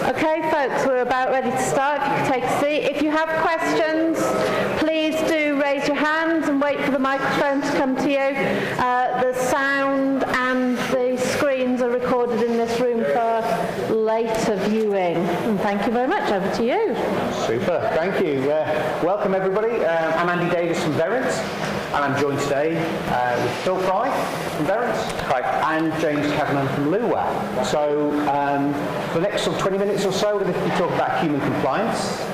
Okay, folks, we're about ready to start. If you could take a seat. If you have questions, please do raise your hands and wait for the microphone to come to you. The sound and the screens are recorded in this room for later viewing. And thank you very much. Over to you. Super, thank you. Welcome everybody. I'm Andy Davis from Verint, and I'm joined today with Phil Fry from Verint. Hi. And James Kavanagh from Luwa. So for the next sort of 20 minutes or so, we're going to be talking about human compliance.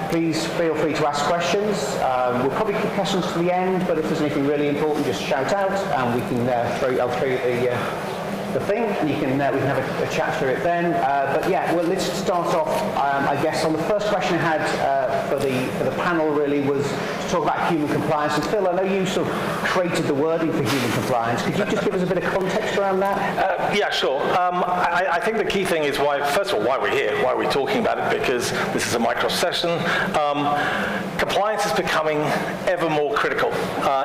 Please feel free to ask questions. We'll probably keep questions to the end, but if there's anything really important, just shout out, and we can I'll throw you the thing, and we can have a chat through it then. But yeah, well, let's start off. I guess on the first question I had for the panel really was to talk about human compliance. And Phil, I know you sort of created the wording for human compliance. Could you just give us a bit of context around that? Yeah, sure. I think the key thing is first of all, why we're here, why we're talking about it, because this is a Microsoft session. Compliance is becoming ever more critical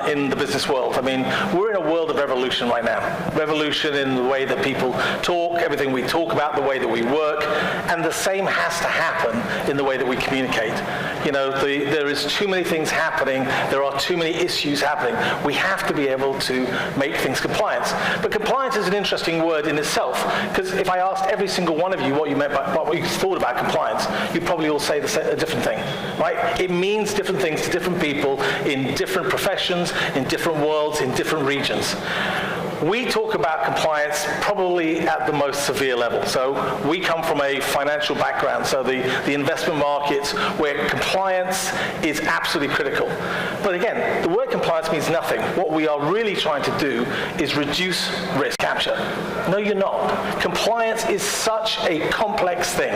in the business world. I mean, we're in a world of revolution right now. Revolution in the way that people talk, everything we talk about, the way that we work, and the same has to happen in the way that we communicate. You know, there is too many things happening, there are too many issues happening. We have to be able to make things compliant. But compliance is an interesting word in itself, because if I asked every single one of you what you meant by what you thought about compliance, you'd probably all say a different thing, right? It means different things to different people in different professions, in different worlds, in different regions. We talk about compliance probably at the most severe level. So we come from a financial background, so the investment markets where compliance is absolutely critical. But again, the word compliance means nothing. What we are really trying to do is reduce risk capture. No, you're not. Compliance is such a complex thing.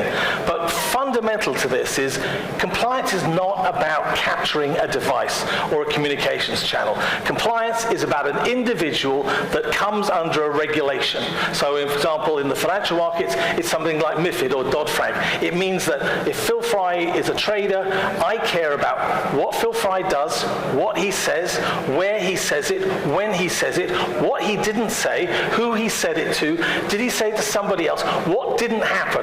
But fundamental to this is compliance is not about capturing a device or a communications channel. Compliance is about an individual that comes under a regulation. So, for example, in the financial markets, it's something like MiFID or Dodd-Frank. It means that if Phil Fry is a trader, I care about what Phil Fry does, what he says, where he says it, when he says it, what he didn't say, who he said it to, did he say it to somebody else, what didn't happen.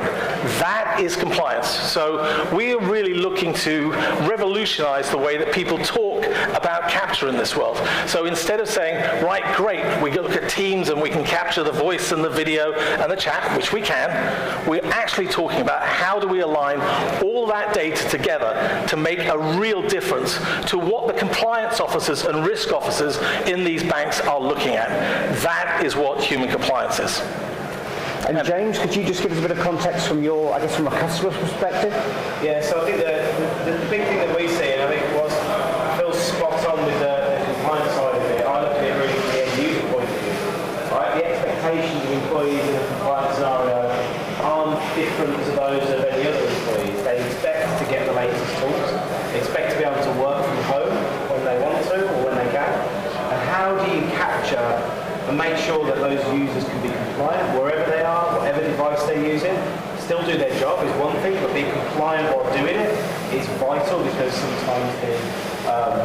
That is compliance. So we are really looking to revolutionize the way that people talk about capture in this world. So instead of saying, right, great, we look at Teams and we can capture the voice and the video and the chat, which we can, we're actually talking about how do we align all that data together to make a real difference to what the compliance officers and risk officers in these banks are looking at. That is what human compliance is. And James, could you just give us a bit of context from your, I guess, from a customer's perspective? Yeah, so I think the big thing that we see, and I think was Phil's spot on with the compliance side of it, I look at it really from the end user point of view. Right? The expectations of employees in a compliance scenario aren't different to those of any other employees. They expect to get the latest tools. They expect to be able to work from home when they want to or when they can. And how do you capture and make sure that those users can be compliant wherever they are, whatever device they're using? Still do their job is one thing, but be compliant while doing it is vital, because sometimes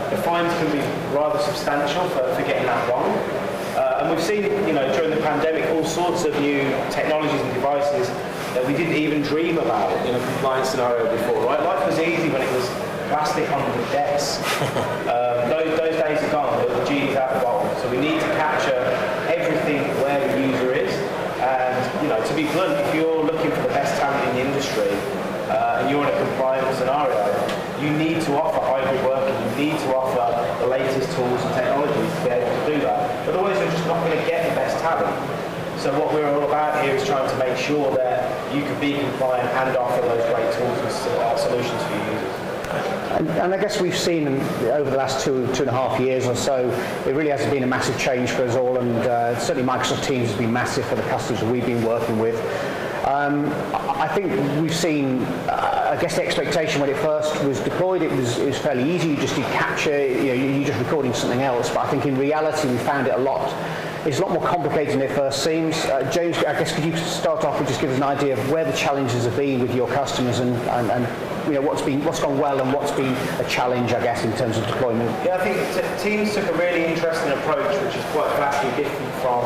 the fines can be rather substantial for getting that wrong. And we've seen, during the pandemic, all sorts of new technologies and devices that we didn't even dream about in a compliance scenario before, right? Life was easy when it was plastic on the desk. Those days are gone, the genie's out the bottle. So we need to capture everything where the user is. And, to be blunt, if you're looking for the best talent in the industry and you're in a compliant scenario, you need to offer hybrid working, you need to offer the latest tools and technologies to be able to do that. Otherwise, you're just not going to get the best talent. So what we're all about here is trying to make sure that you can be compliant and offer those great tools and solutions for your users. And I guess we've seen over the last two and a half years or so, it really has been a massive change for us all, and certainly Microsoft Teams has been massive for the customers that we've been working with. I think we've seen, I guess the expectation when it first was deployed, it was fairly easy. You just did capture, you're just recording something else. But I think in reality we found it it's a lot more complicated than it first seems. James, I guess could you start off and just give us an idea of where the challenges have been with your customers and what's gone well and what's been a challenge, I guess, in terms of deployment? Yeah, I think Teams took a really interesting approach, which is quite vastly different from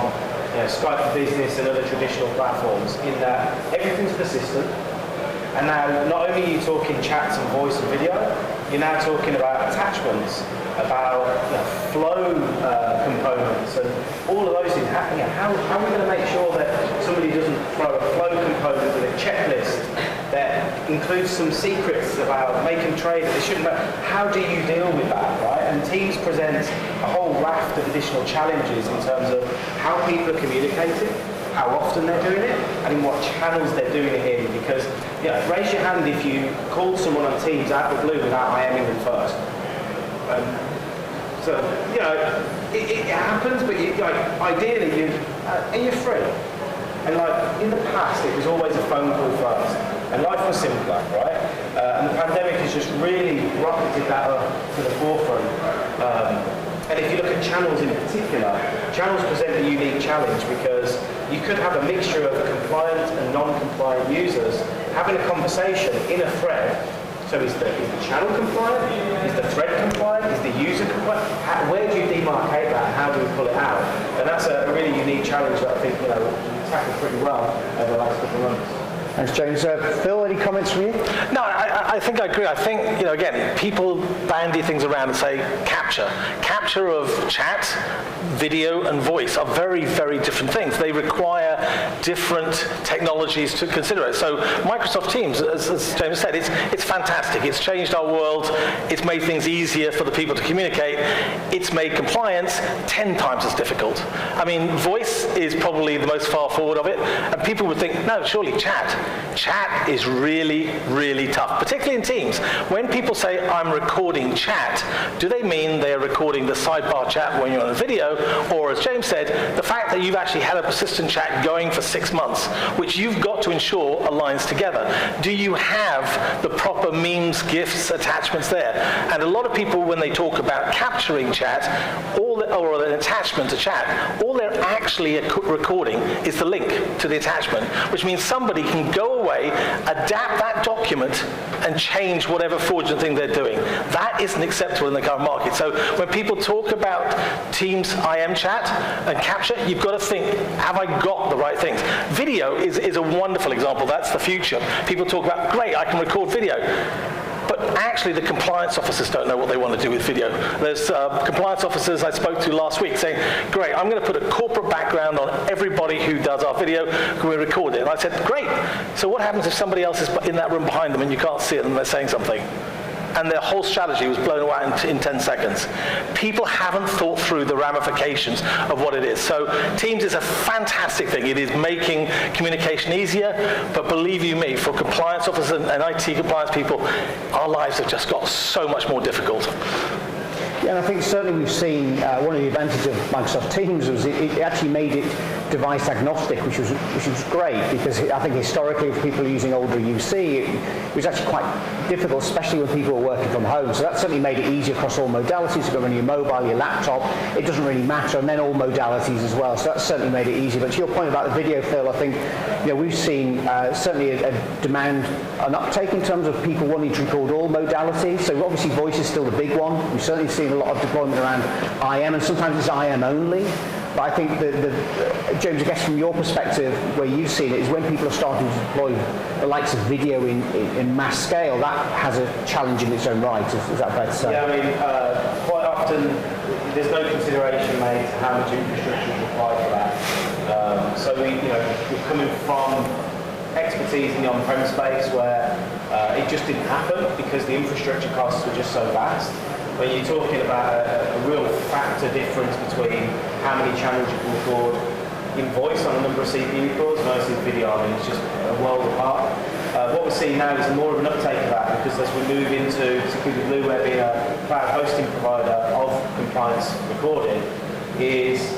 Skype for Business and other traditional platforms, in that everything's persistent. And now, not only are you talking chats and voice and video, you're now talking about attachments, about flow components, and all of those things. How are we going to make sure that somebody doesn't throw a flow component with a checklist that includes some secrets about make and trade that they shouldn't know? How do you deal with that, right? And Teams presents a whole raft of additional challenges in terms of how people are communicating, how often they're doing it, and in what channels they're doing it in. Because, raise your hand if you called someone on Teams out of the blue without IMing them first. So, it happens, but ideally, you're free. And in the past, it was always a phone call first, and life was simpler, right? And the pandemic has just really rocketed that up to the forefront. And if you look at channels in particular, channels present a unique challenge because you could have a mixture of compliant and non-compliant users having a conversation in a thread. So is the channel compliant? Is the thread compliant? Is the user compliant? Where do you demarcate that? How do we pull it out? And that's a really unique challenge that I think we tackled pretty well over the last couple of months. Thanks, James. Phil, any comments from you? No, I think I agree. I think, again, people bandy things around and say capture. Capture of chat, video, and voice are very, very different things. They require different technologies to consider it. So Microsoft Teams, as James said, it's fantastic. It's changed our world. It's made things easier for the people to communicate. It's made compliance 10 times as difficult. I mean, voice is probably the most far forward of it, and people would think, no, surely chat. Chat is really, really tough, particularly in Teams. When people say, I'm recording chat, do they mean they are recording the sidebar chat when you're on a video, or as James said, the fact that you've actually had a persistent chat going for 6 months, which you've got to ensure aligns together? Do you have the proper memes, GIFs, attachments there? And a lot of people, when they talk about capturing chat, or an attachment to chat, all they're actually recording is the link to the attachment, which means somebody can go away, adapt that document, and change whatever fraudulent thing they're doing. That isn't acceptable in the current market. So when people talk about Teams IM chat and capture, you've got to think, have I got the right things? Video is a wonderful example. That's the future. People talk about, great, I can record video. But actually, the compliance officers don't know what they want to do with video. There's compliance officers I spoke to last week saying, great, I'm going to put a corporate background on everybody who does our video. Can we record it? And I said, great. So what happens if somebody else is in that room behind them and you can't see it and they're saying something? And their whole strategy was blown away in 10 seconds. People haven't thought through the ramifications of what it is. So Teams is a fantastic thing. It is making communication easier, but believe you me, for compliance officers and IT compliance people, our lives have just got so much more difficult. Yeah, and I think certainly we've seen one of the advantages of Microsoft Teams was it actually made it device agnostic, which was great, because I think historically if people are using older UC, it was actually quite difficult, especially when people were working from home. So that certainly made it easier across all modalities. You've got on your mobile, your laptop, it doesn't really matter, and then all modalities as well. So that certainly made it easier. But to your point about the video, Phil, I think we've seen certainly a demand, an uptake in terms of people wanting to record all modalities. So obviously voice is still the big one. We've certainly seen a lot of deployment around IM, and sometimes it's IM only. But I think James, I guess from your perspective, where you've seen it, is when people are starting to deploy the likes of video in mass scale, that has a challenge in its own right. Is that fair to say? Yeah, I mean, quite often there's no consideration made to how much infrastructure is required for that. So we're coming from expertise in the on-prem space where it just didn't happen because the infrastructure costs were just so vast. When you're talking about a real factor difference between how many channels you can record in voice on a number of CPU cores versus video, I mean, it's just a world apart. What we're seeing now is more of an uptake of that, because as we move into, particularly with Blueware being a cloud hosting provider of compliance recording, is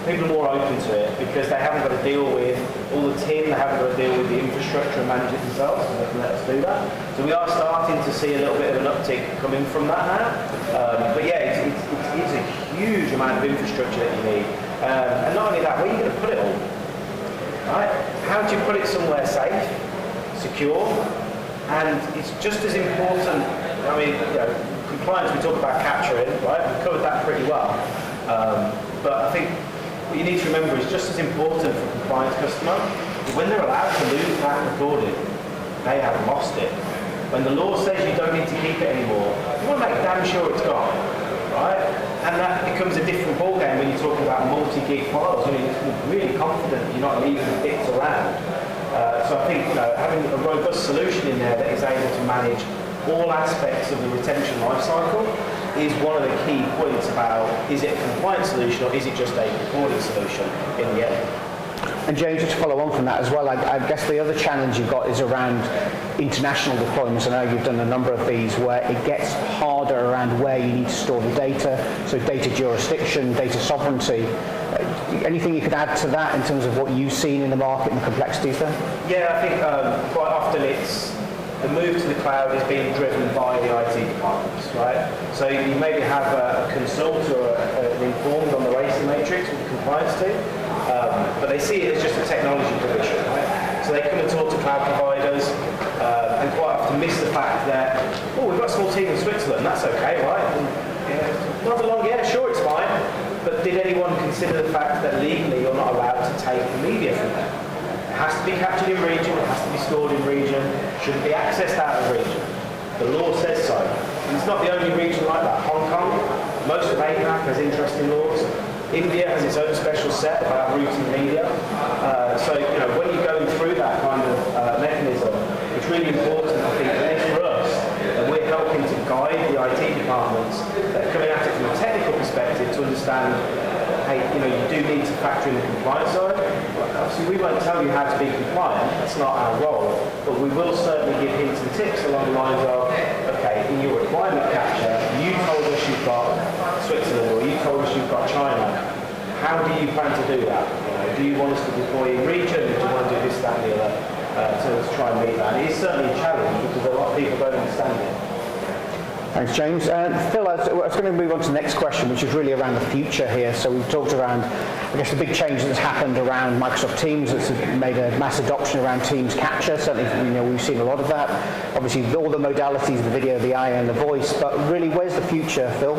people are more open to it because they haven't got to deal with all the tin, they haven't got to deal with the infrastructure and manage it themselves, so they can let us do that. So we are starting to see a little bit of an uptick coming from that now. But yeah, it's a huge amount of infrastructure that you need. And not only that, where are you going to put it all? Right? How do you put it somewhere safe, secure? And it's just as important, I mean, compliance, we talk about capturing, right? We've covered that pretty well. But I think what you need to remember is just as important for a compliance customer, when they're allowed to lose that recording, they have lost it. When the law says you don't need to keep it anymore, you want to make damn sure it's gone, right? And that becomes a different ballgame when you're talking about multi-gig files. I mean, you're really confident you're not leaving bits around. So I think having a robust solution in there that is able to manage all aspects of the retention lifecycle is one of the key points about, is it a compliance solution or is it just a reporting solution in the end? And James, just to follow on from that as well, I guess the other challenge you've got is around international deployments. I know you've done a number of these where it gets harder around where you need to store the data, so data jurisdiction, data sovereignty. Anything you could add to that in terms of what you've seen in the market and the complexities there? Yeah, I think quite often it's the move to the cloud is being driven by the IT departments, right? So you maybe have a consultant or an informed on the racing matrix with the compliance team, but they see it as just a technology provision, right? So they come and talk to cloud providers and quite often miss the fact that, oh, we've got a small team in Switzerland, that's okay, right? And, not for long, yeah, sure, it's fine. But did anyone consider the fact that legally you're not allowed to take the media from them? It has to be captured in region, it has to be stored in region, shouldn't be accessed out of region. The law says so. And it's not the only region like that. Hong Kong, most of APAC has interesting laws. India has its own special set about routing media. So, when you're going through that kind of mechanism, it's really important, I think, for us, that we're helping to guide the IT departments that are coming at it from a technical perspective to understand, hey, you do need to factor in the compliance side. Obviously, we won't tell you how to be compliant, that's not our role, but we will certainly give hints and tips along the lines of, okay, in your requirement capture, you told us you've got Switzerland or you told us you've got China. How do you plan to do that? Do you want us to deploy in region? Do you want to do this, that, and the other to try and meet that? It is certainly a challenge because a lot of people don't understand it. Thanks, James. Phil, I was going to move on to the next question, which is really around the future here. So we've talked around, I guess, the big change that's happened around Microsoft Teams. That's made a mass adoption around Teams capture. Certainly, we've seen a lot of that. Obviously, all the modalities, the video, the AI, and the voice. But really, where's the future, Phil?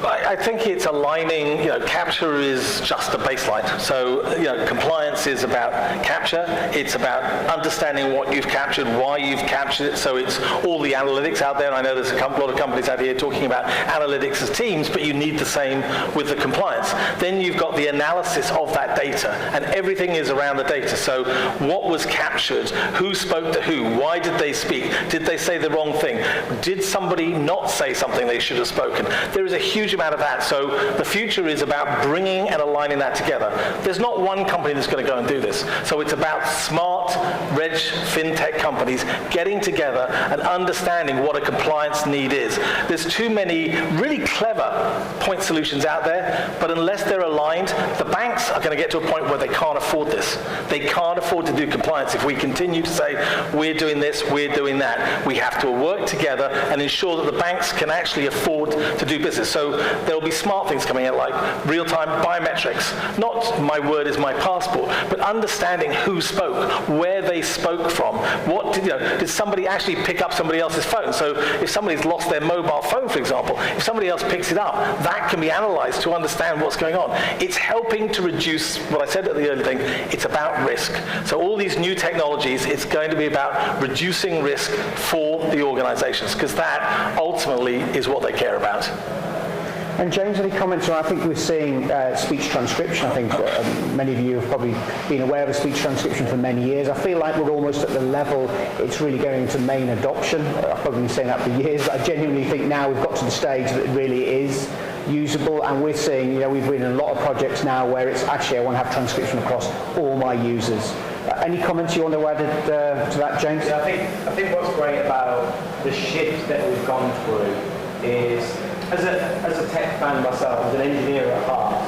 I think it's aligning, capture is just a baseline. So, compliance is about capture. It's about understanding what you've captured, why you've captured it. So it's all the analytics out there. And I know there's a lot of companies out here talking about analytics as teams, but you need the same with the compliance. Then you've got the analysis of that data, and everything is around the data. So what was captured? Who spoke to who? Why did they speak? Did they say the wrong thing? Did somebody not say something they should have spoken? There is a huge amount of that. So the future is about bringing and aligning that together. There's not one company that's going to go and do this. So it's about smart, rich, fintech companies getting together and understanding what a compliance need is. There's too many really clever point solutions out there, but unless they're aligned, the banks are going to get to a point where they can't afford this. They can't afford to do compliance if we continue to say, we're doing this, we're doing that. We have to work together and ensure that the banks can actually afford to do business. So there'll be smart things coming out like real-time biometrics. Not my word is my passport, but understanding who spoke, where they spoke from. What did somebody actually pick up somebody else's phone? So if somebody's lost their mobile phone, for example, if somebody else picks it up, that can be analyzed to understand what's going on. It's helping to reduce what I said at the early thing. It's about risk. So all these new technologies, it's going to be about reducing risk for the organizations, because that ultimately is what they care about. And James, any comments on, I think we're seeing speech transcription. I think many of you have probably been aware of speech transcription for many years. I feel like we're almost at the level it's really going to main adoption. I've probably been saying that for years, but I genuinely think now we've got to the stage that it really is usable, and we're seeing, we've been in a lot of projects now where it's actually, I want to have transcription across all my users. Any comments you want to add to that, James? Yeah, I think what's great about the shift that we've gone through is, as a tech fan myself, as an engineer at heart,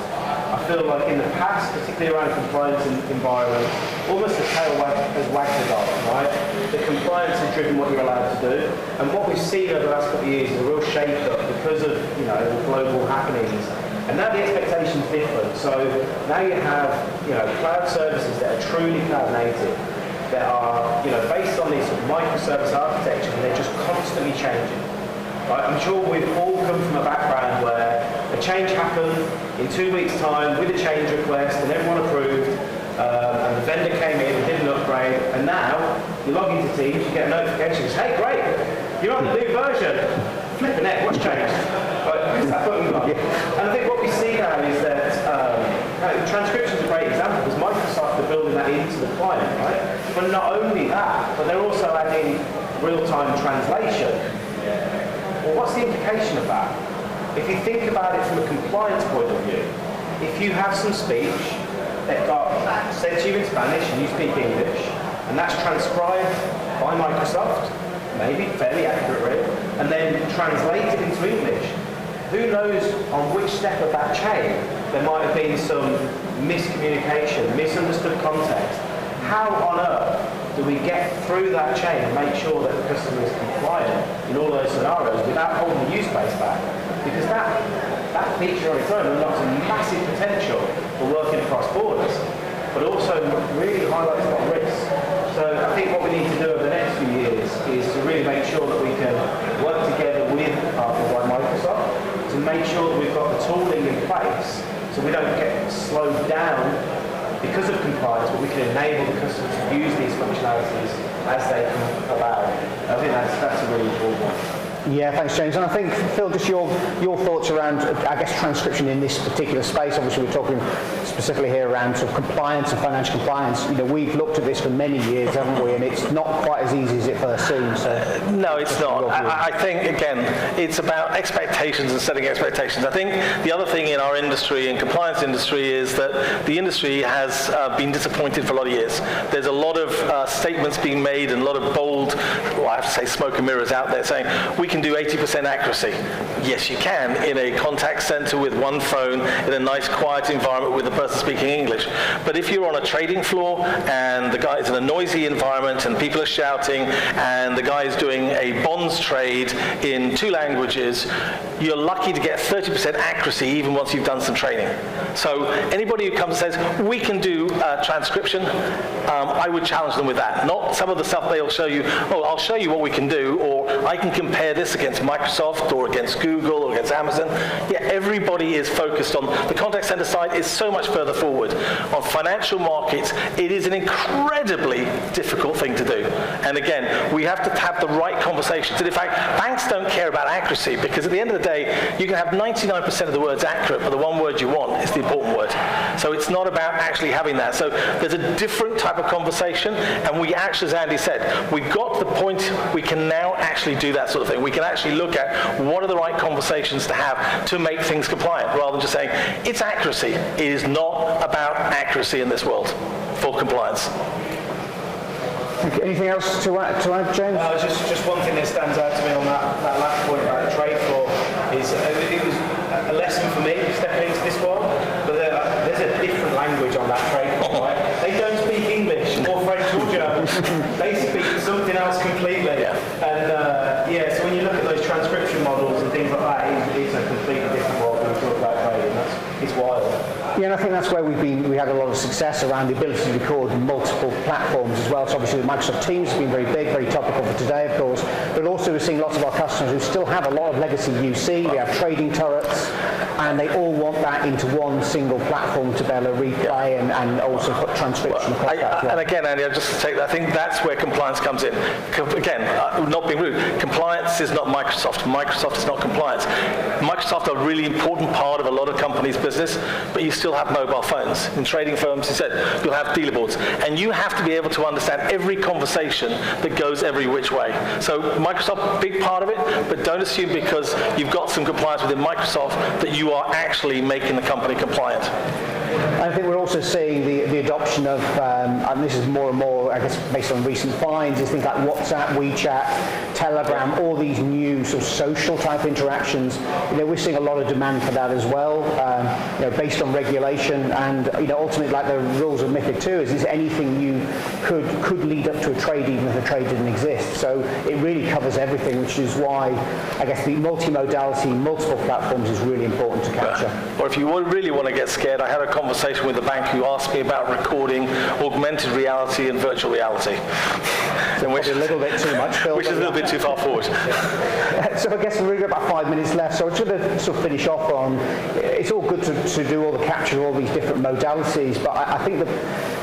I feel like in the past, particularly around compliance environments, almost the tail has wagged the dog, right? The compliance has driven what you're allowed to do, and what we've seen over the last couple of years is a real shake-up because of the global happenings. And now the expectation's different. So now you have cloud services that are truly cloud native, that are based on these sort of microservice architecture, and they're just constantly changing. Right? I'm sure we've all come from a background where a change happened in 2 weeks' time with a change request and everyone approved, and the vendor came in and did an upgrade, and now You log into Teams, you get a notification, hey, great, you're on the new version. Flipping heck, what's changed? Right, who's that button gone? And I think what we see now is that transcription is a great example because Microsoft are building that into the client, right? But not only that, but they're also adding real-time translation. Well, what's the implication of that? If you think about it from a compliance point of view, if you have some speech that got said to you in Spanish and you speak English, and that's transcribed by Microsoft, maybe fairly accurately, and then translated into English, who knows on which step of that chain there might have been some miscommunication, misunderstood context. How on earth do we get through that chain and make sure that the customer is compliant in all those scenarios without holding the use base back? Because that feature on its own unlocks a massive potential for working across borders, but also really highlights a lot of risks. So I think what we need to do over the next few years is to really make sure that we can work together with partners like Microsoft to make sure that we've got the tooling in place so we don't get slowed down because of compliance, but we can enable the customers to use these functionalities as they come about. I think that's a really important one. Yeah, thanks, James. And I think, Phil, just your thoughts around, I guess, transcription in this particular space. Obviously, we're talking specifically here around sort of compliance and financial compliance. You know, we've looked at this for many years, haven't we? And it's not quite as easy as it first seems. So no, it's not. I think, again, it's about expectations and setting expectations. I think the other thing in our industry, in compliance industry, is that the industry has been disappointed for a lot of years. There's a lot of statements being made and a lot of bold, well, I have to say, smoke and mirrors out there saying, we can do 80% accuracy. Yes, you can in a contact center with one phone in a nice quiet environment with the person speaking English. But if you're on a trading floor and the guy is in a noisy environment and people are shouting and the guy is doing a bonds trade in 2 languages, you're lucky to get 30% accuracy even once you've done some training. So anybody who comes and says, we can do transcription, I would challenge them with that. Not some of the stuff they'll show you, oh, I'll show you what we can do, or I can compare this against Microsoft or against Google or against Amazon. Yeah, everybody is focused on the contact center side is so much further forward. On financial markets, it is an incredibly difficult thing to do. And again, we have to have the right conversations. And in fact, banks don't care about accuracy because at the end of the day, you can have 99% of the words accurate, but the one word you want is the important word. So it's not about actually having that. So there's a different type of conversation, and we actually, as Andy said, we've got to the point we can now actually do that sort of thing. We can actually look at what are the right conversations to have to make things compliant, rather than just saying, it's accuracy. It is not about accuracy in this world for compliance. Okay, anything else to add, James? Just one thing that stands out to me on that last point about the trade floor is it was a lesson for me stepping into this world, but there's a different language on that trade floor, right? They don't speak English or French or German. They speak something else completely. Yeah. And so when you look at those transcription models and things like that, it's a completely different world when we talk about trading. It's wild. Yeah, and I think that's where we had a lot of success around the ability to record multiple platforms as well. So obviously the Microsoft Teams has been very big, very topical for today, of course. But also we're seeing lots of our customers who still have a lot of legacy UC. We have trading turrets, and they all want that into one single platform to be able to replay and also put transcription across that as well. And again, Andy, I think that's where compliance comes in. Again, not being rude, compliance is not Microsoft. Microsoft is not compliance. Microsoft are a really important part of a lot of companies' business, but you still have mobile phones. In trading firms, you said, you'll have dealer boards. And you have to be able to understand every conversation that goes every which way. So Microsoft, big part of it, but don't assume because you've got some compliance within Microsoft that you are actually making the company compliant. I think we're also seeing the adoption of, and this is more and more, I guess, based on recent finds, is things like WhatsApp, WeChat, Telegram, all these new sort of social type interactions. You know, we're seeing a lot of demand for that as well, based on regulation, and ultimately, like the rules of MiFID II, is anything you could lead up to a trade even if the trade didn't exist. So it really covers everything, which is why I guess the multimodality, multiple platforms is really important to capture. Or if you really want to get scared, I had a conversation with the bank who asked me about recording augmented reality and virtual reality. Which is a little bit too much, Phil. Which is a little bit too far forward. So I guess we've really got about 5 minutes left. So I'm just going to sort of finish off on, it's all good to do all the capture of all these different modalities, but I think that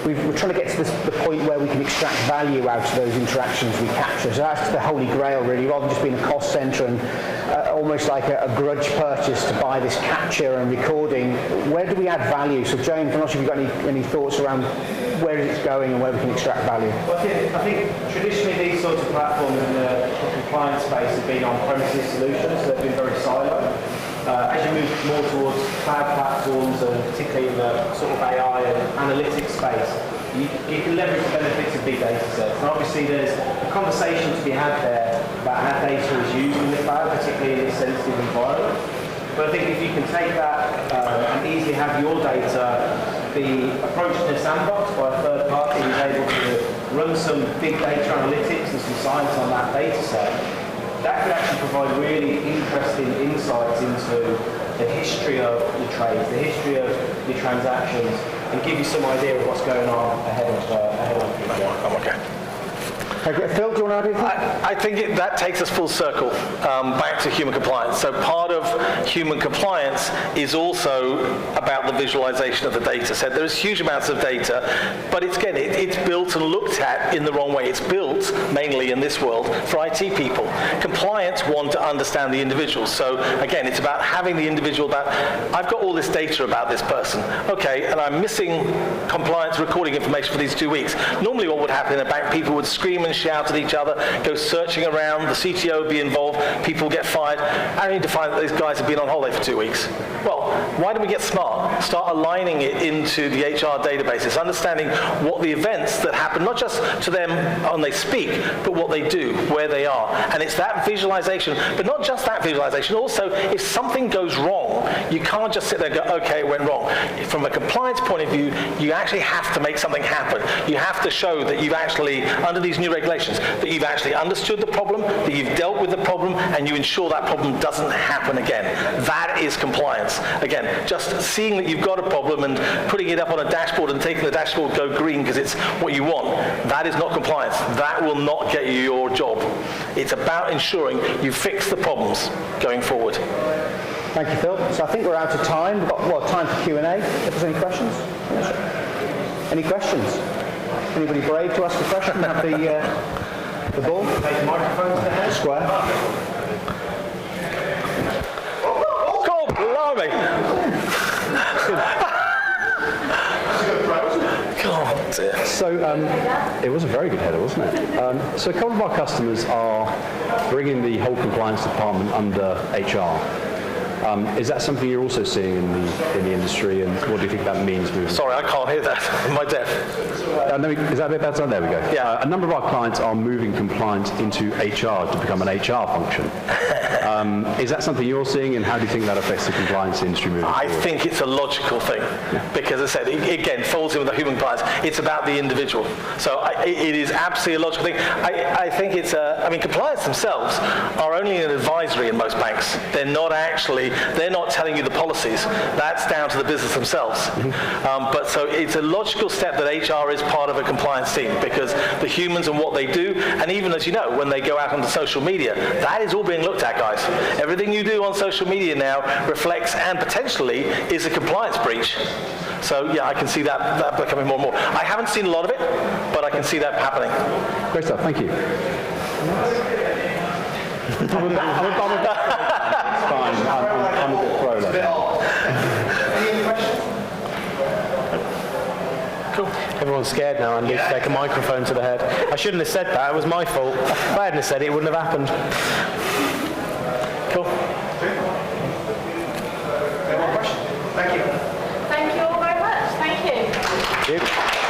we're trying to get to the point where we can extract value out of those interactions we capture. So that's the holy grail, really, rather than just being a cost centre and almost like a grudge purchase to buy this capture and recording. Where do we add value? So James, I'm not sure if you've got any thoughts around where it's going and where we can extract value. Well, I think traditionally these sorts of platforms in the compliance space have been on-premises solutions. They've been very siloed. As you move more towards cloud platforms, and particularly in the sort of AI and analytics space, you can leverage the benefits of big data sets. And obviously there's a conversation to be had there about how data is used in the cloud, particularly in this sensitive environment. But I think if you can take that and easily have your data be approached in a sandbox by a third party who's able to run some big data analytics and some science on that data set, that could actually provide really interesting insights into the history of your trades, the history of your transactions, and give you some idea of what's going on ahead of future. I'm okay. Okay, Phil, do you want to add anything? I think that takes us full circle back to human compliance. So part of human compliance is also about the visualization of the data set. There's huge amounts of data, but it's built and looked at in the wrong way. It's built mainly in this world for IT people. Compliance want to understand the individual. So again, it's about having the individual about, I've got all this data about this person. Okay, and I'm missing compliance recording information for these 2 weeks. Normally what would happen in a bank, people would scream and shout at each other, go searching around, the CTO would be involved, people get fired. I need to find that these guys have been on holiday for 2 weeks. Well, why don't we get smart? Start aligning it into the HR databases, understanding what the events that happen, not just to them when they speak, but what they do, where they are. And it's that visualization, but not just that visualization, also if something goes wrong, you can't just sit there and go, okay, it went wrong. From a compliance point of view, you actually have to make something happen. You have to show that you've actually, under these new regulations, that you've actually understood the problem, that you've dealt with the problem, and you ensure that problem doesn't happen again. That is compliance. Again, just seeing that you've got a problem and putting it up on a dashboard and taking the dashboard go green because it's what you want, that is not compliance. That will not get you your job. It's about ensuring you fix the problems going forward. Thank you, Phil. So I think we're out of time. We've got time for Q&A. If there's any questions? Yes. Any questions? Anybody brave to ask a question? Have the ball? Take the microphone to the head. Square. God, blimey! God dear. So it was a very good header, wasn't it? So a couple of our customers are bringing the whole compliance department under HR. Is that something you're also seeing in the industry, and what do you think that means moving forward? Sorry, I can't hear that. Am I deaf? Is that a bit better? There we go. Yeah. A number of our clients are moving compliance into HR to become an HR function. Is that something you're seeing, and how do you think that affects the compliance industry moving forward? I think it's a logical thing, because as I said, it again falls in with the human compliance. It's about the individual. So it is absolutely a logical thing. I think it's compliance themselves are only an advisory in most banks. They're not telling you the policies. That's down to the business themselves. But so it's a logical step that HR is part of a compliance team, because the humans and what they do, and even as you know, when they go out onto social media, that is all being looked at, guys. Everything you do on social media now reflects and potentially is a compliance breach. So yeah, I can see that becoming more and more. I haven't seen a lot of it, but I can see that happening. Great stuff, thank you. Fine, I'm a bit pro level. Any questions? Cool. Everyone's scared now, Andy, to take a microphone to the head. I shouldn't have said that, it was my fault. If I hadn't have said it, it wouldn't have happened. Cool. Any more questions? Thank you. Thank you all very much. Thank you. Thank you.